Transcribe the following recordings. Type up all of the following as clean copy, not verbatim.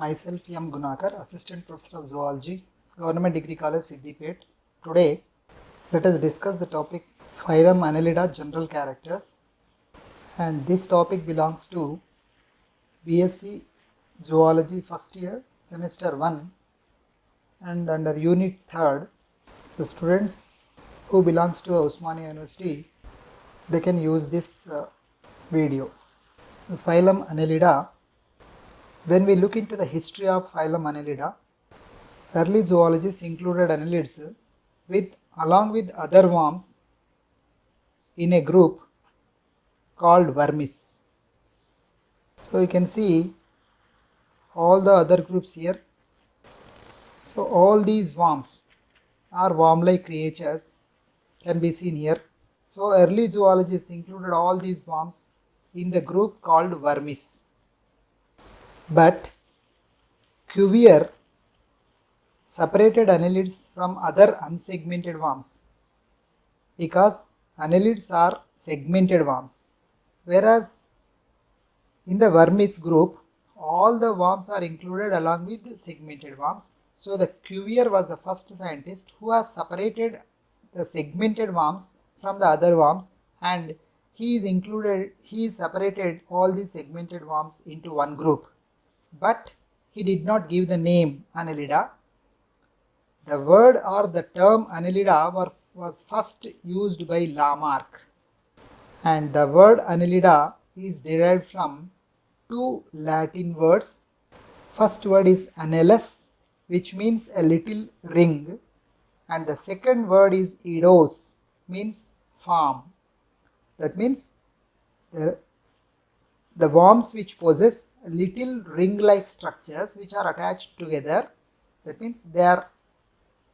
Myself M. Gunakar, Assistant Professor of Zoology, Government Degree College, Siddipet. Today, let us discuss the topic Phylum Annelida General Characters, and this topic belongs to BSc Zoology first year, semester 1, and under unit 3rd, the students who belongs to Osmania University, they can use this video. The phylum Annelida. When we look into the history of phylum Annelida, early zoologists included annelids along with other worms in a group called vermis. So you can see all the other groups here. So all these worms are worm-like creatures can be seen here. So early zoologists included all these worms in the group called vermis. But Cuvier separated annelids from other unsegmented worms because annelids are segmented worms, whereas in the vermis group all the worms are included along with the segmented worms. So the Cuvier was the first scientist who has separated the segmented worms from the other worms, and he separated all these segmented worms into one group. But he did not give the name Annelida. The word or the term Annelida was first used by Lamarck, and the word Annelida is derived from two Latin words. First word is annelus, which means a little ring, and the second word is eidos, means farm. That means the worms which possess little ring-like structures which are attached together, that means they are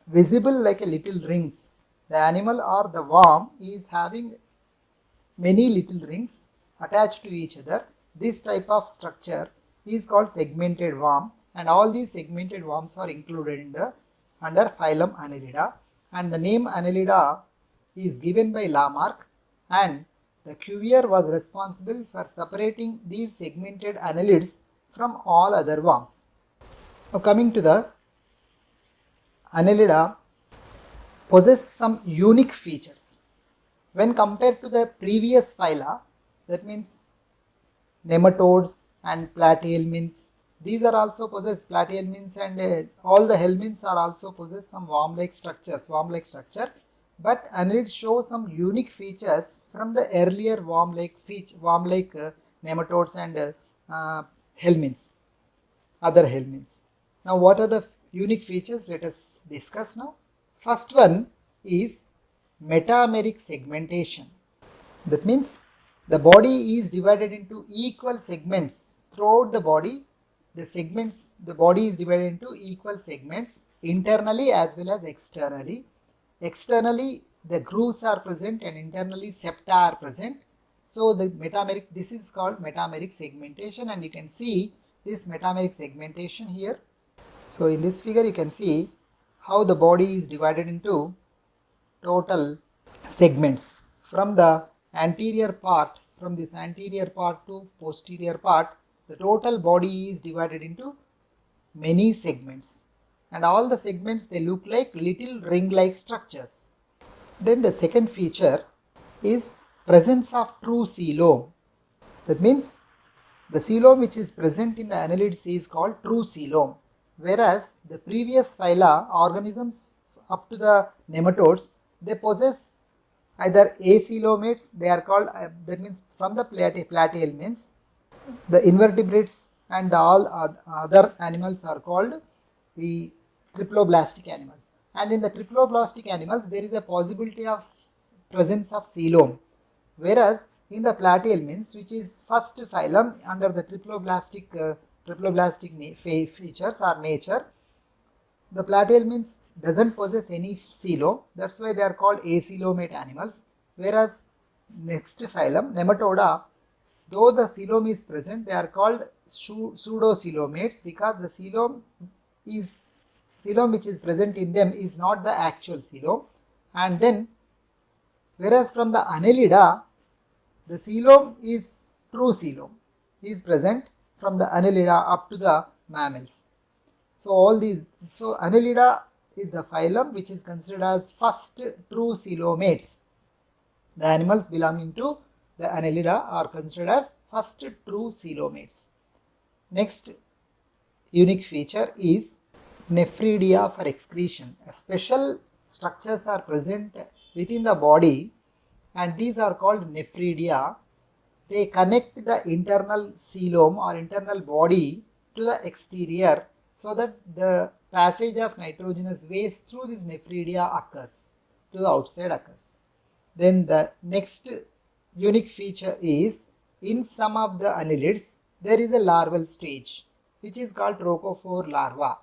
visible like a little rings. The animal or the worm is having many little rings attached to each other. This type of structure is called segmented worm, and all these segmented worms are included under phylum Annelida, and the name Annelida is given by Lamarck, and the Cuvier was responsible for separating these segmented annelids from all other worms. Now coming to the Annelida possess some unique features. When compared to the previous phyla, that means nematodes and platyhelminths, these are also possess platyhelminths, and all the helminths are also possess some worm-like structure. But annelids show some unique features from the earlier worm-like nematodes and helminths, other helminths. Now what are the unique features? Let us discuss now. First one is metameric segmentation. That means the body is divided into equal segments throughout the body. The body is divided into equal segments internally as well as externally. Externally, the grooves are present, and internally septa are present. So this is called metameric segmentation, and you can see this metameric segmentation here. So in this figure you can see how the body is divided into total segments. From the anterior part, from this anterior part to posterior part, the total body is divided into many segments, and all the segments, they look like little ring-like structures. Then the second feature is presence of true coelom. That means the coelom which is present in the annelids is called true coelom, whereas the previous phyla, organisms up to the nematodes, they possess either acoelomates, they are called, that means from the platyhelminths, the invertebrates and all other animals are called the triploblastic animals, and in the triploblastic animals there is a possibility of presence of coelom, whereas in the platyhelminths, which is first phylum under the triploblastic features or nature, the platyhelminths doesn't possess any coelom. That's why they are called acoelomate animals, whereas next phylum Nematoda, though the coelom is present, they are called pseudocoelomates because the coelom which is present in them is not the actual coelom. And then whereas from the Annelida, the coelom is true coelom is present from the Annelida up to the mammals. So all these, so Annelida is the phylum which is considered as first true coelomates. The animals belonging to the Annelida are considered as first true coelomates. Next unique feature is nephridia for excretion. Special structures are present within the body and these are called nephridia. They connect the internal coelom or internal body to the exterior so that the passage of nitrogenous waste through this nephridia occurs, to the outside occurs. Then the next unique feature is in some of the annelids there is a larval stage which is called trochophore larva,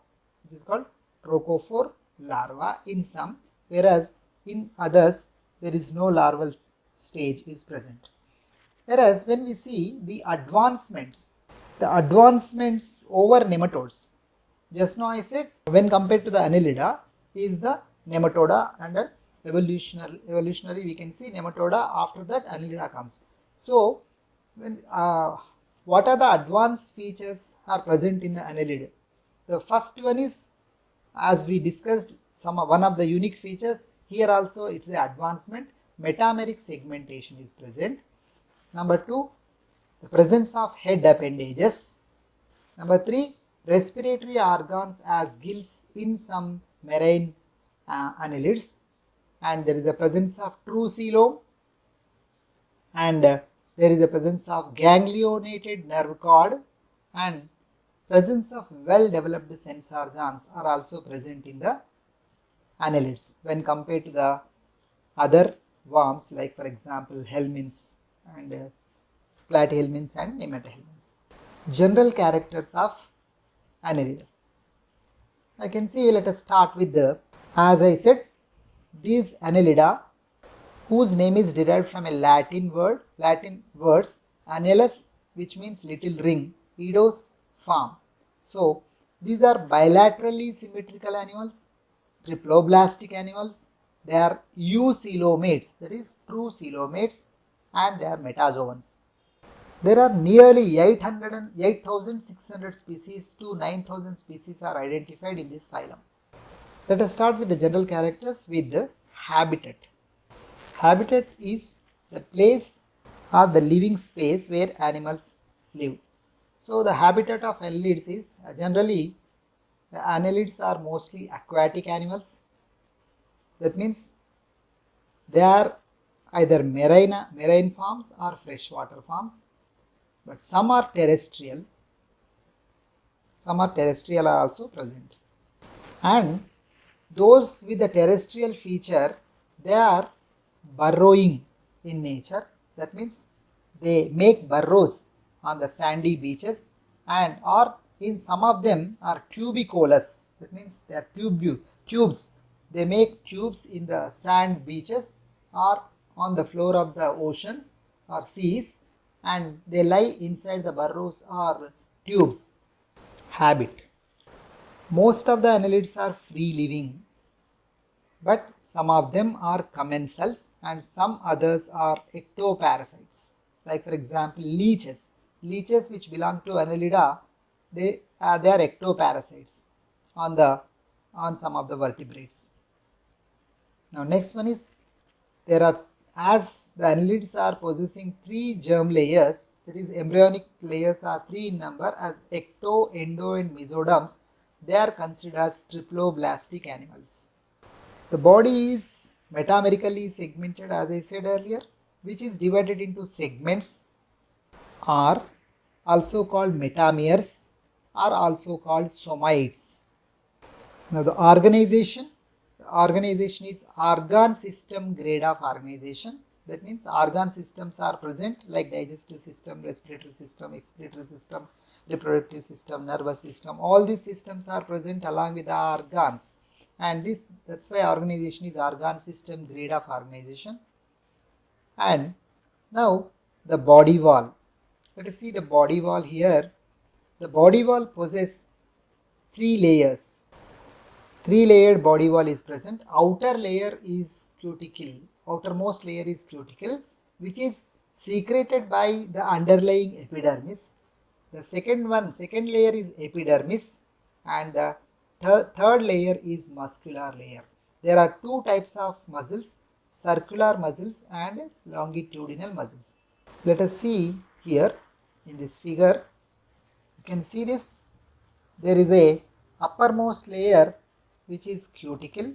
in some, whereas in others there is no larval stage is present. Whereas when we see the advancements over nematodes, just now I said when compared to the Annelida is the nematoda, and evolutionary we can see nematoda, after that Annelida comes. So when what are the advanced features are present in the Annelid? The first one is, as we discussed, one of the unique features here also, it's the advancement, metameric segmentation is present. Number 2, the presence of head appendages. Number 3, respiratory organs as gills in some marine annelids, and there is a presence of true coelom, and there is a presence of ganglionated nerve cord, and presence of well developed sense organs are also present in the annelids when compared to the other worms, like for example helminths and platyhelminths and nematohelminths. General characters of Annelida. I can see, let us start with as I said, these Annelida, whose name is derived from a Latin words, annulus, which means little ring, eidos, farm. So these are bilaterally symmetrical animals, triploblastic animals. They are eucoelomates, that is true coelomates, and they are metazoans. There are nearly 8,600 species to 9,000 species are identified in this phylum. Let us start with the general characters with the habitat. Habitat is the place or the living space where animals live. So the habitat of annelids is generally, the annelids are mostly aquatic animals. That means they are either marine forms or freshwater forms, but some are terrestrial are also present. And those with the terrestrial feature, they are burrowing in nature. That means they make burrows on the sandy beaches, and or in some of them are tubicolous. That means they are tubes. They make tubes in the sand beaches or on the floor of the oceans or seas, and they lie inside the burrows or tubes. Habit. Most of the annelids are free living, but some of them are commensals and some others are ectoparasites. Like for example leeches which belong to Annelida, they are ectoparasites on some of the vertebrates. Now next one is, as the annelids are possessing 3 germ layers, that is embryonic layers are 3 in number, as ecto, endo and mesoderms, they are considered as triploblastic animals. The body is metamerically segmented, as I said earlier, which is divided into segments, are also called metameres, are also called somites. Now the organization is organ system grade of organization. That means organ systems are present like digestive system, respiratory system, excretory system, reproductive system, nervous system. All these systems are present along with the organs, and that's why organization is organ system grade of organization. And now the body wall. Let us see the body wall here. The body wall possesses 3 layers. 3-layered body wall is present. Outer layer is cuticle. Outermost layer is cuticle, which is secreted by the underlying epidermis. The second layer is epidermis, and the third layer is muscular layer. There are two types of muscles, circular muscles and longitudinal muscles. Let us see here in this figure. You can see this. There is a uppermost layer which is cuticle,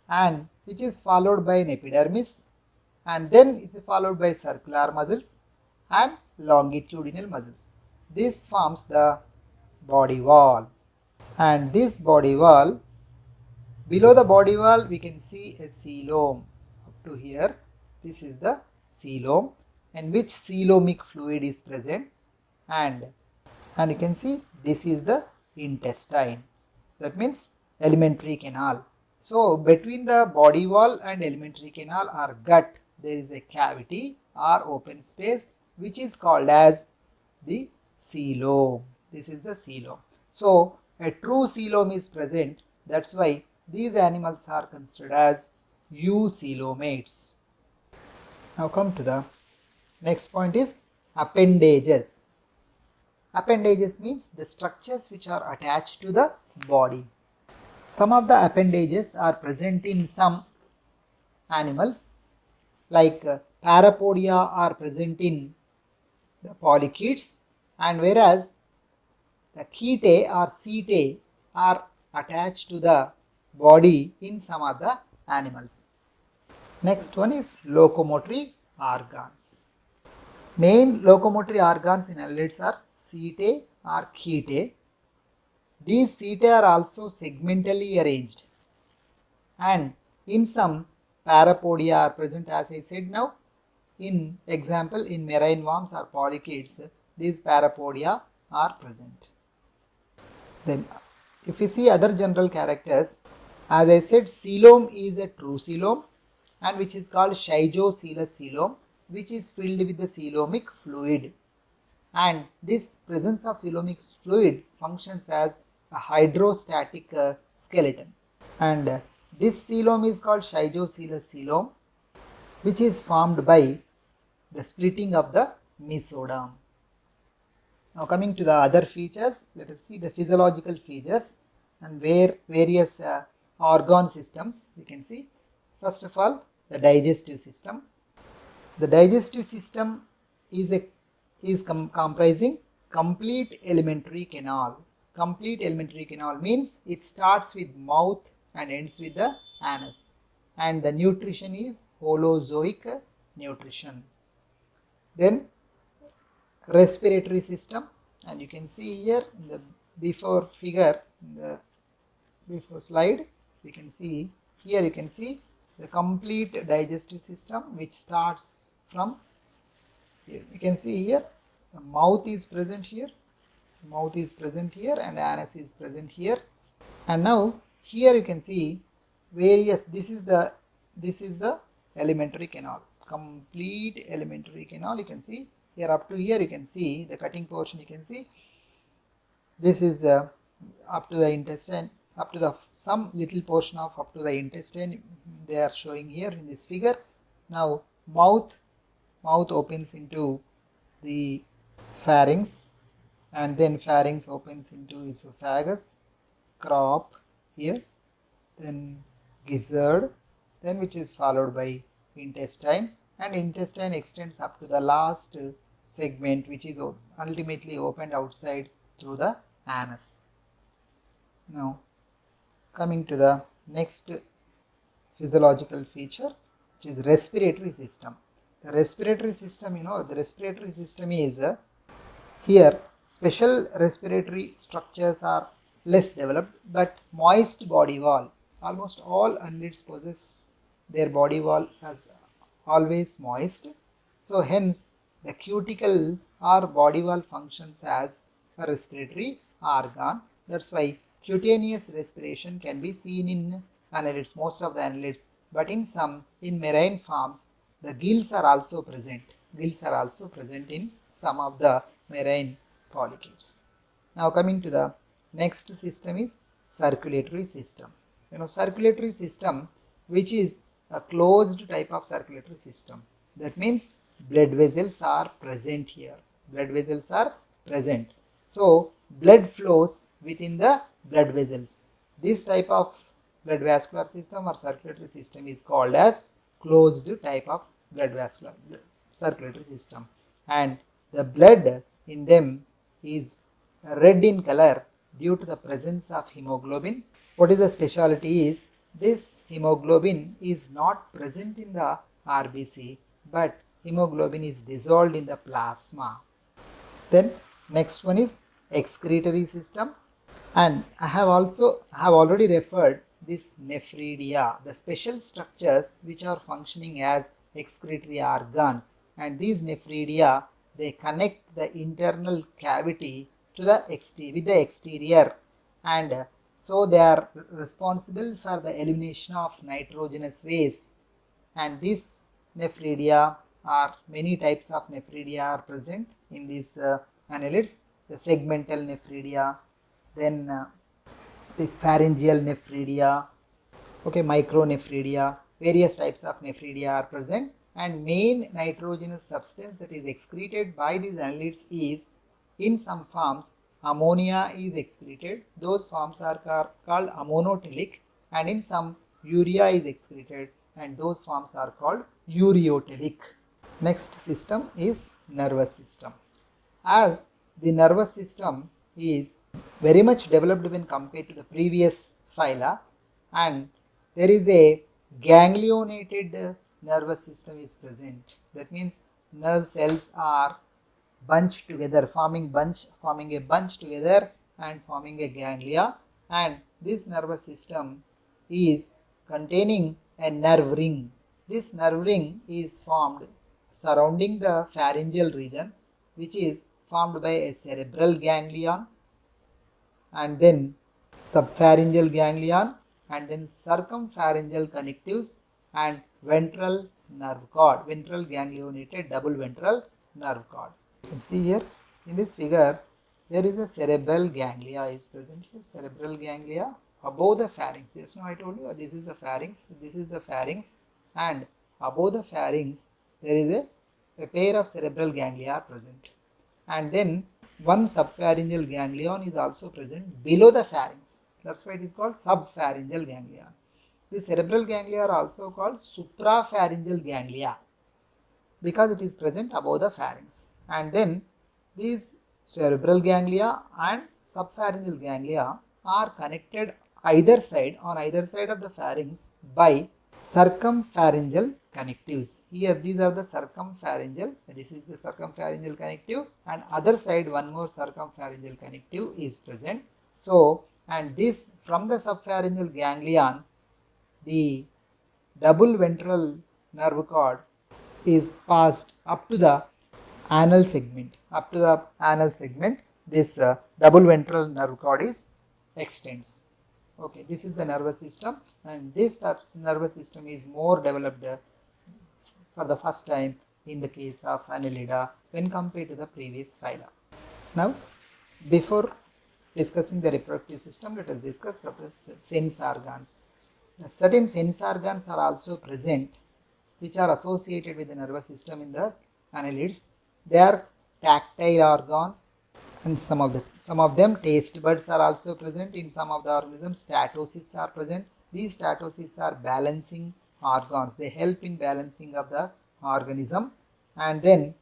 and which is followed by an epidermis, and then it is followed by circular muscles and longitudinal muscles. This forms the body wall, and this body wall, below the body wall we can see a coelom up to here. This is the coelom, in which coelomic fluid is present, and you can see this is the intestine, that means alimentary canal. So between the body wall and alimentary canal or gut, there is a cavity or open space which is called as the coelom. This is the coelom. So a true coelom is present. That's why these animals are considered as eucoelomates. Now come to the next point is appendages. Appendages means the structures which are attached to the body. Some of the appendages are present in some animals, like parapodia are present in the polychaetes, and whereas the chaetae or setae are attached to the body in some of the animals. Next one is locomotory organs. Main locomotory organs in annelids are setae or chaetae. These setae are also segmentally arranged, and in some parapodia are present, as I said now. In example, in marine worms or polychaetes, these parapodia are present. Then if we see other general characters, as I said, coelom is a true coelom, and which is called schizocoelous coelom, which is filled with the coelomic fluid, and this presence of coelomic fluid functions as a hydrostatic skeleton, and this coelom is called schizocoelous coelom, which is formed by the splitting of the mesoderm. Now coming to the other features, let us see the physiological features and where various organ systems we can see. First of all, the digestive system. The digestive system is comprising complete alimentary canal. Complete alimentary canal means it starts with mouth and ends with the anus, and the nutrition is holozoic nutrition. Then respiratory system, and you can see here in the before figure, in the before slide, we can see here, you can see the complete digestive system which starts from here. You can see here the mouth is present here, and anus is present here, and now here you can see various, this is the alimentary canal, complete alimentary canal. You can see here up to here, you can see the cutting portion, you can see this is up to the intestine, up to the some little portion of up to the intestine they are showing here in this figure. Now mouth opens into the pharynx, and then pharynx opens into esophagus, crop here, then gizzard, then which is followed by intestine, and intestine extends up to the last segment which is ultimately opened outside through the anus. Now coming to the next physiological feature, which is respiratory system. The respiratory system, the respiratory system is here special respiratory structures are less developed, but moist body wall. Almost all annelids possess their body wall as always moist. So hence the cuticle or body wall functions as a respiratory organ. That's why cutaneous respiration can be seen in annelids, most of the annelids, but in marine forms the gills are also present. Gills are also present in some of the marine polychaetes. Now coming to the next system is circulatory system. Circulatory system, which is a closed type of circulatory system. That means blood vessels are present here. Blood vessels are present. So blood flows within the blood vessels. This type of blood vascular system or circulatory system is called as closed type of blood vascular circulatory system, and the blood in them is red in color due to the presence of hemoglobin. What is the specialty is this hemoglobin is not present in the RBC, but hemoglobin is dissolved in the plasma. Then next one is excretory system, and I have already referred this nephridia, the special structures which are functioning as excretory organs, and these nephridia, they connect the internal cavity to the with the exterior, and so they are responsible for the elimination of nitrogenous waste. And these nephridia are many types of nephridia are present in these annelids. The segmental nephridia, then the pharyngeal nephridia, okay, micronephridia, various types of nephridia are present, and main nitrogenous substance that is excreted by these annelids is, in some forms, ammonia is excreted. Those forms are called ammonotelic, and in some urea is excreted, and those forms are called ureotelic. Next system is nervous system. As the nervous system is very much developed when compared to the previous phyla, and there is a ganglionated nervous system is present. That means nerve cells are bunched together, forming a bunch together and forming a ganglia, and this nervous system is containing a nerve ring. This nerve ring is formed surrounding the pharyngeal region, which is formed by a cerebral ganglion, and then subpharyngeal ganglion, and then circumpharyngeal connectives, and ventral nerve cord, ventral ganglionated double ventral nerve cord. You can see here in this figure there is a cerebral ganglia is present here, cerebral ganglia above the pharynx. Just now I told you this is the pharynx, and above the pharynx there is a pair of cerebral ganglia are present, and then one subpharyngeal ganglion is also present below the pharynx. That's why it is called subpharyngeal ganglion. The cerebral ganglia are also called suprapharyngeal ganglia because it is present above the pharynx. And then these cerebral ganglia and subpharyngeal ganglia are connected on either side of the pharynx by circumpharyngeal connectives. Here these are the circumpharyngeal, this is the circumpharyngeal connective, and other side one more circumpharyngeal connective is present. So, and this from the subpharyngeal ganglion, the double ventral nerve cord is passed up to the anal segment. This double ventral nerve cord is extends. Okay, this is the nervous system, and this nervous system is more developed for the first time in the case of Annelida when compared to the previous phyla. Now, before discussing the reproductive system, let us discuss the sense organs. Certain sense organs are also present which are associated with the nervous system in the annelids. They are tactile organs, and some of them taste buds are also present. In some of the organisms, statocysts are present. These statocysts are balancing organs. They help in balancing of the organism. And then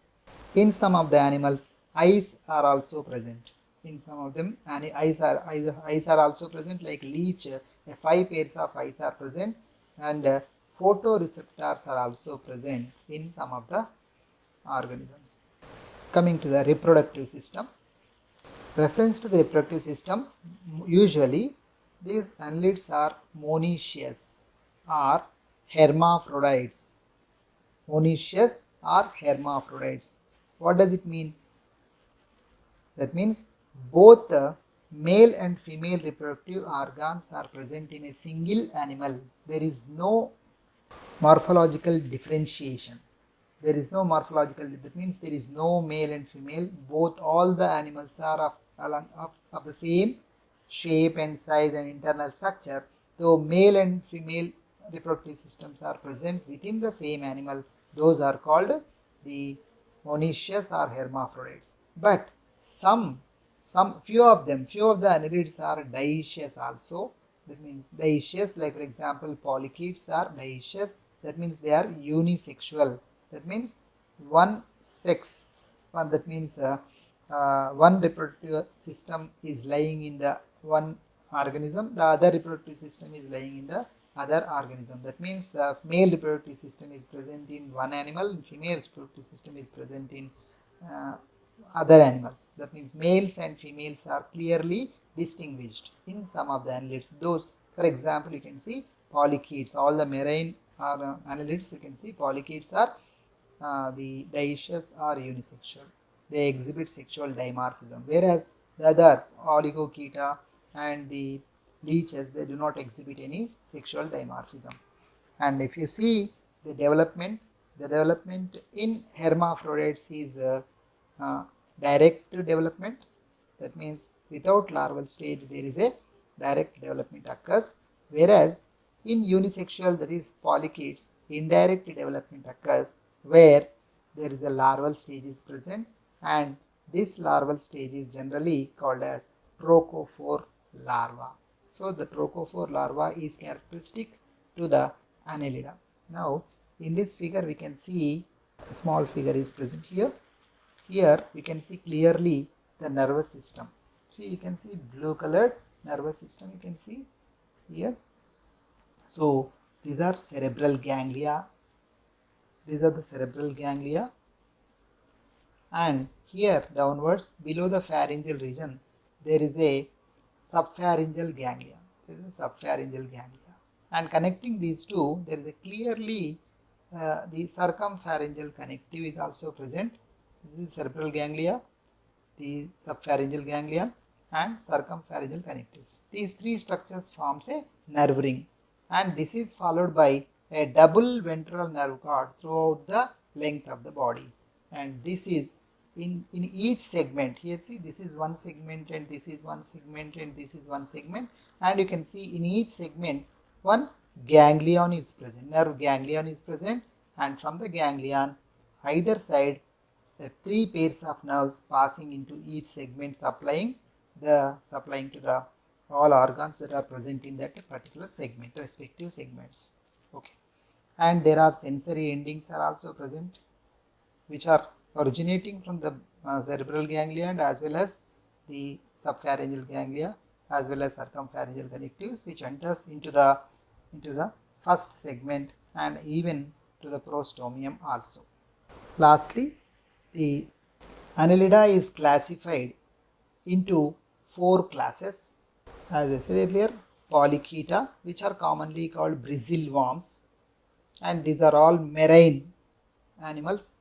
in some of the animals, eyes are also present. In some of them, eyes are also present, like leech. 5 pairs of eyes are present, and photoreceptors are also present in some of the organisms. Coming to the reproductive system. Reference to the reproductive system, usually these annelids are monoecious or hermaphrodites. Monoecious or hermaphrodites. What does it mean? That means both the male and female reproductive organs are present in a single animal. There is no morphological differentiation. That means there is no male and female. All the animals are of the same shape and size and internal structure. Though male and female reproductive systems are present within the same animal, those are called the monoecious or hermaphrodites. But some few of the annelids are dioecious also. That means dioecious, like for example polychaetes are dioecious. That means they are unisexual. That means one sex, that means one reproductive system is lying in the one organism, the other reproductive system is lying in the other organism. That means the male reproductive system is present in one animal, and female reproductive system is present in other animals. That means males and females are clearly distinguished in some of the annelids. Those, for example, you can see polychaetes, all the marine annelids, you can see polychaetes are the dioecious or unisexual. They exhibit sexual dimorphism, whereas the other oligochaeta and the leeches, they do not exhibit any sexual dimorphism. And if you see the development in hermaphrodites is direct development. That means without larval stage there is a direct development occurs, whereas in unisexual, that is polychaetes, indirect development occurs where there is a larval stage is present, and this larval stage is generally called as trochophore larva. So the trochophore larva is characteristic to the Annelida. Now in this figure we can see a small figure is present here. Here we can see clearly the nervous system. See, you can see blue colored nervous system, you can see here. So these are cerebral ganglia. These are the cerebral ganglia, and here downwards below the pharyngeal region there is a subpharyngeal ganglia. There is a subpharyngeal ganglia, and connecting these two there is a clearly the circumpharyngeal connective is also present. This is cerebral ganglia, the subpharyngeal ganglia, and circumpharyngeal connectives. These three structures forms a nerve ring, and this is followed by a double ventral nerve cord throughout the length of the body. And this is in each segment. Here see, this is one segment, and this is one segment, and this is one segment, and you can see in each segment one ganglion is present, nerve ganglion is present, and from the ganglion either side three pairs of nerves passing into each segment, supplying to the all organs that are present in that particular segment, respective segments. Okay, and there are sensory endings are also present, which are originating from the cerebral ganglia, and as well as the subpharyngeal ganglia, as well as circumpharyngeal connectives, which enters into the first segment and even to the prostomium also. Lastly, the Annelida is classified into four classes. As I said earlier, Polychaeta, which are commonly called bristle worms, and these are all marine animals.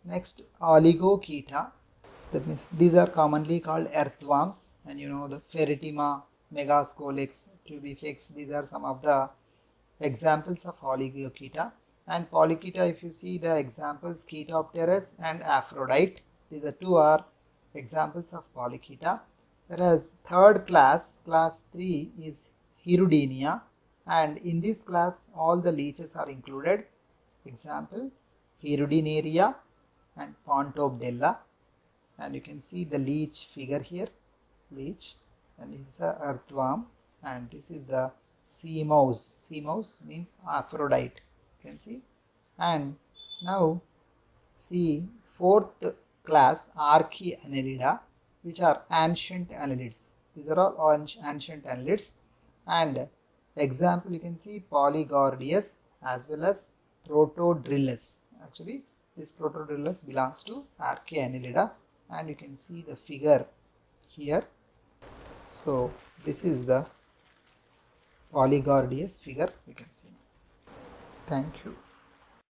Next, Oligochaeta, that means these are commonly called earthworms, and you know the Ferritima, Megascolex, Tubifex, these are some of the examples of Oligochaeta. And Polychaeta, if you see the examples, Chaetopterus and Aphrodite, these are two are examples of Polychaeta. Whereas third class, class 3 is Hirudinea, and in this class all the leeches are included. Example, Hirudinaria and Pontobdella, and you can see the leech figure here, leech, and this is a earthworm, and this is the sea mouse. Sea mouse means Aphrodite, you can see. And now see fourth class, Archaeannelida, which are ancient annelids. These are all ancient annelids, and example you can see Polygordius as well as Protodrillus. Actually this Protodrillus belongs to Archaeannelida, and you can see the figure here. So this is the Polygordius figure you can see. Thank you.